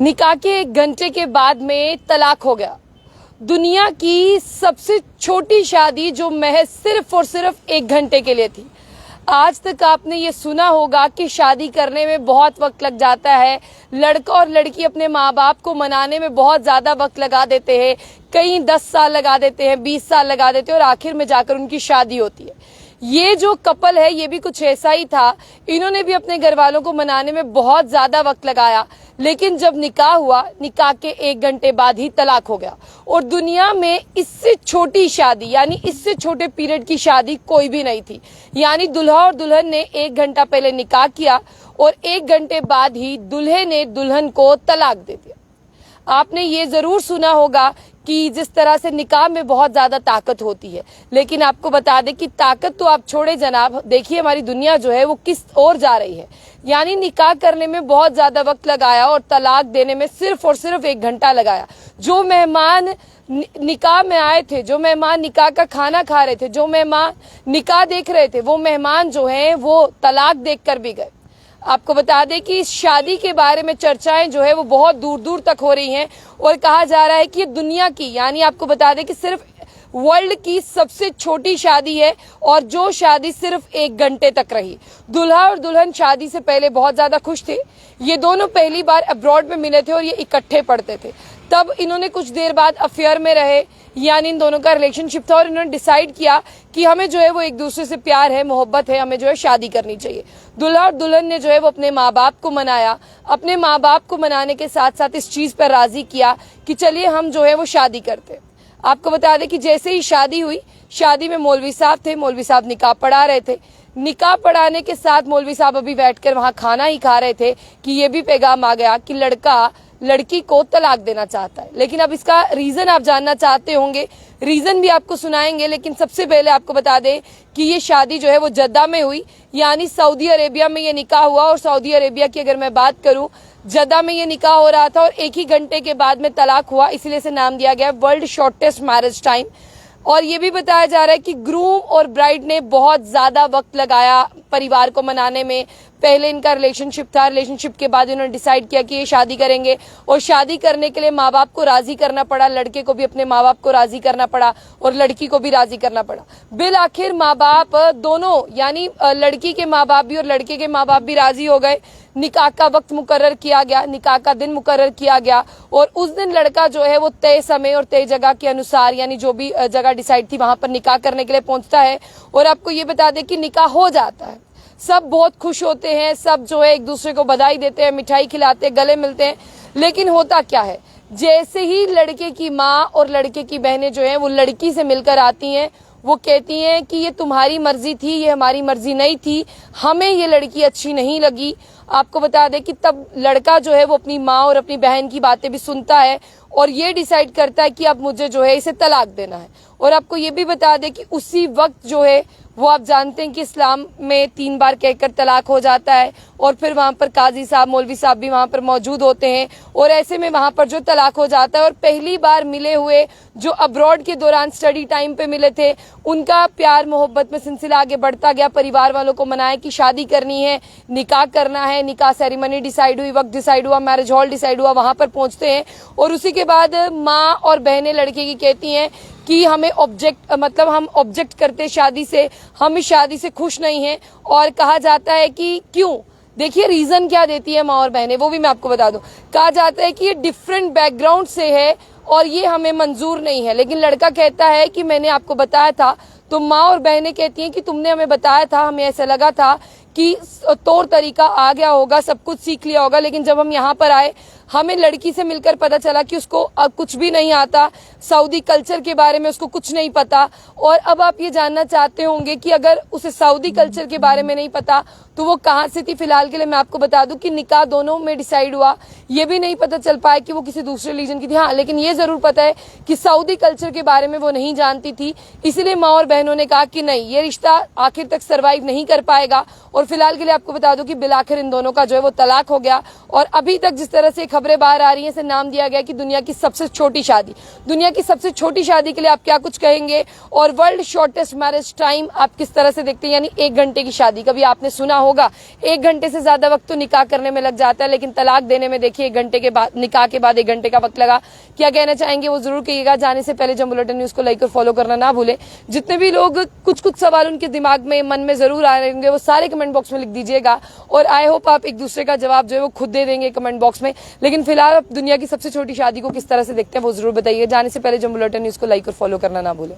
निकाह के 1 घंटे के बाद में तलाक हो गया। दुनिया की सबसे छोटी शादी जो महज सिर्फ और सिर्फ 1 घंटे के लिए थी। आज तक आपने ये सुना होगा कि शादी करने में बहुत वक्त लग जाता है, लड़का और लड़की अपने माँ बाप को मनाने में बहुत ज्यादा वक्त लगा देते हैं, कई 10 साल लगा देते हैं, 20 साल लगा देते हैं और आखिर में जाकर उनकी शादी होती है। ये जो कपल है ये भी कुछ ऐसा ही था। इन्होंने भी अपने घर वालों को मनाने में बहुत ज्यादा वक्त लगाया, लेकिन जब निकाह हुआ, निकाह के 1 घंटे बाद ही तलाक हो गया। और दुनिया में इससे छोटी शादी यानी इससे छोटे पीरियड की शादी कोई भी नहीं थी। यानी दूल्हा और दुल्हन ने 1 घंटा पहले निकाह किया और 1 घंटे बाद ही दूल्हे ने दुल्हन को तलाक दे दिया। आपने ये जरूर सुना होगा कि जिस तरह से निकाह में बहुत ज्यादा ताकत होती है, लेकिन आपको बता दें कि ताकत तो आप छोड़े जनाब, देखिए हमारी दुनिया जो है वो किस ओर जा रही है। यानी निकाह करने में बहुत ज्यादा वक्त लगाया और तलाक देने में सिर्फ और सिर्फ 1 घंटा लगाया। जो मेहमान निकाह में आए थे, जो मेहमान निकाह का खाना खा रहे थे, जो मेहमान निकाह देख रहे थे, वो मेहमान जो है वो तलाक देख कर भी गए। आपको बता दें कि इस शादी के बारे में चर्चाएं जो है वो बहुत दूर दूर तक हो रही हैं और कहा जा रहा है कि ये दुनिया की यानी आपको बता दें कि सिर्फ वर्ल्ड की सबसे छोटी शादी है और जो शादी सिर्फ 1 घंटे तक रही। दूल्हा और दुल्हन शादी से पहले बहुत ज्यादा खुश थे। ये दोनों पहली बार अब्रॉड में मिले थे और ये इकट्ठे पढ़ते थे। तब इन्होंने कुछ देर बाद अफेयर में रहे, यानी इन दोनों का रिलेशनशिप था और इन्होंने डिसाइड किया कि हमें जो है वो एक दूसरे से प्यार है, मोहब्बत है, हमें जो है शादी करनी चाहिए। दूल्हा और दुल्हन ने जो है वो अपने माँ बाप को मनाया। अपने माँ बाप को मनाने के साथ साथ इस चीज पर राजी किया कि चलिए हम जो है वो शादी करते। आपको बता दें कि जैसे ही शादी हुई, शादी में मौलवी साहब थे, मौलवी साहब निकाह पढ़ा रहे थे। निकाह पढ़ाने के साथ मौलवी साहब अभी बैठकर वहां खाना ही खा रहे थे कि ये भी पैगाम आ गया कि लड़का लड़की को तलाक देना चाहता है। लेकिन अब इसका रीजन आप जानना चाहते होंगे, रीजन भी आपको सुनाएंगे, लेकिन सबसे पहले आपको बता दें कि ये शादी जो है वो जद्दा में हुई, यानी सऊदी अरेबिया में ये निकाह हुआ। और सऊदी अरेबिया की अगर मैं बात करूं, जद्दा में ये निकाह हो रहा था और 1 ही घंटे के बाद में तलाक हुआ, इसलिए इसे नाम दिया गया वर्ल्ड शॉर्टेस्ट मैरिज टाइम। और ये भी बताया जा रहा है कि ग्रूम और ब्राइड ने बहुत ज्यादा वक्त लगाया परिवार को मनाने में। पहले इनका रिलेशनशिप था, रिलेशनशिप के बाद इन्होंने डिसाइड किया कि ये शादी करेंगे और शादी करने के लिए माँ बाप को राजी करना पड़ा, लड़के को भी अपने माँ बाप को राजी करना पड़ा और लड़की को भी राजी करना पड़ा। बिल आखिर माँ बाप दोनों यानी लड़की के माँ बाप भी और लड़के के माँ बाप भी राजी हो गए। निकाह का वक्त मुकर्रर किया गया, निकाह का दिन मुकर्रर किया गया और उस दिन लड़का जो है वो तय समय और तय जगह के अनुसार यानी जो भी जगह डिसाइड थी वहां पर निकाह करने के लिए पहुंचता है। और आपको ये बता दें कि निकाह हो जाता है, सब बहुत खुश होते हैं, सब जो है एक दूसरे को बधाई देते हैं, मिठाई खिलाते हैं, गले मिलते हैं। लेकिन होता क्या है, जैसे ही लड़के की माँ और लड़के की बहनें जो है वो लड़की से मिलकर आती हैं, वो कहती हैं कि ये तुम्हारी मर्जी थी, ये हमारी मर्जी नहीं थी, हमें ये लड़की अच्छी नहीं लगी। आपको बता दें कि तब लड़का जो है वो अपनी माँ और अपनी बहन की बातें भी सुनता है और ये डिसाइड करता है कि अब मुझे जो है इसे तलाक देना है। और आपको ये भी बता दें कि उसी वक्त जो है वो आप जानते हैं कि इस्लाम में 3 बार कहकर तलाक हो जाता है और फिर वहां पर काजी साहब, मौलवी साहब भी वहां पर मौजूद होते हैं और ऐसे में वहां पर जो तलाक हो जाता है। और पहली बार मिले हुए जो अब्रॉड के दौरान स्टडी टाइम पे मिले थे, उनका प्यार मोहब्बत में सिलसिला आगे बढ़ता गया। परिवार वालों को मनाया कि शादी करनी है, निकाह करना है, निकाह सेरेमनी डिसाइड हुई, वक्त डिसाइड हुआ, मैरिज हॉल डिसाइड हुआ, वहां पर पहुंचते हैं। और उसी के बाद माँ और बहनें लड़के की कहती हैं कि हमें हम ऑब्जेक्ट करते शादी से, हम इस शादी से खुश नहीं हैं। और कहा जाता है कि क्यों, देखिए रीजन क्या देती है माँ और बहनें, वो भी मैं आपको बता दूं। कहा जाता है कि ये डिफरेंट बैकग्राउंड से है और ये हमें मंजूर नहीं है। लेकिन लड़का कहता है कि मैंने आपको बताया था। तो माँ और बहनें कहती हैं कि तुमने हमें बताया था, हमें ऐसा लगा था कि तौर तरीका आ गया होगा, सब कुछ सीख लिया होगा, लेकिन जब हम यहाँ पर आए हमें लड़की से मिलकर पता चला कि उसको कुछ भी नहीं आता, सऊदी कल्चर के बारे में उसको कुछ नहीं पता। और अब आप ये जानना चाहते होंगे कि अगर उसे सऊदी कल्चर के बारे में नहीं पता तो वो कहाँ से थी। फिलहाल के लिए मैं आपको बता दूं कि निकाह दोनों में डिसाइड हुआ, ये भी नहीं पता चल पाया कि वो किसी दूसरे रीजन की थी। हाँ, लेकिन ये जरूर पता है कि सऊदी कल्चर के बारे में वो नहीं जानती थी। इसलिए माँ और बहनों ने कहा कि नहीं, ये रिश्ता आखिर तक सर्वाइव नहीं कर पाएगा और और फिलहाल के लिए आपको बता दूं कि बिलाखिर इन दोनों का जो है वो तलाक हो गया। और अभी तक जिस तरह से खबरें बाहर आ रही हैं, इसे नाम दिया गया कि दुनिया की सबसे छोटी शादी। दुनिया की सबसे छोटी शादी के लिए आप क्या कुछ कहेंगे, और वर्ल्ड शॉर्टेस्ट मैरिज टाइम आप किस तरह से देखते हैं, यानी 1 घंटे की शादी। कभी आपने सुना होगा 1 घंटे से ज्यादा वक्त तो निकाह करने में लग जाता है, लेकिन तलाक देने में देखिए 1 घंटे के बाद, निकाह के बाद 1 घंटे का वक्त लगा। क्या कहना चाहेंगे वो जरूर कहिएगा। जाने से पहले जंग बुलेटिन न्यूज को लाइक और फॉलो करना ना भूलें। जितने भी लोग कुछ सवाल उनके दिमाग में, मन में जरूर आ रहे होंगे, वो सारे कमेंट बॉक्स में लिख दीजिएगा, और आई होप आप एक दूसरे का जवाब जो है वो खुद दे देंगे कमेंट बॉक्स में। लेकिन फिलहाल आप दुनिया की सबसे छोटी शादी को किस तरह से देखते हैं वो जरूर बताइए। जाने से पहले जंग बुलेटिन न्यूज को लाइक और फॉलो करना ना भूलें।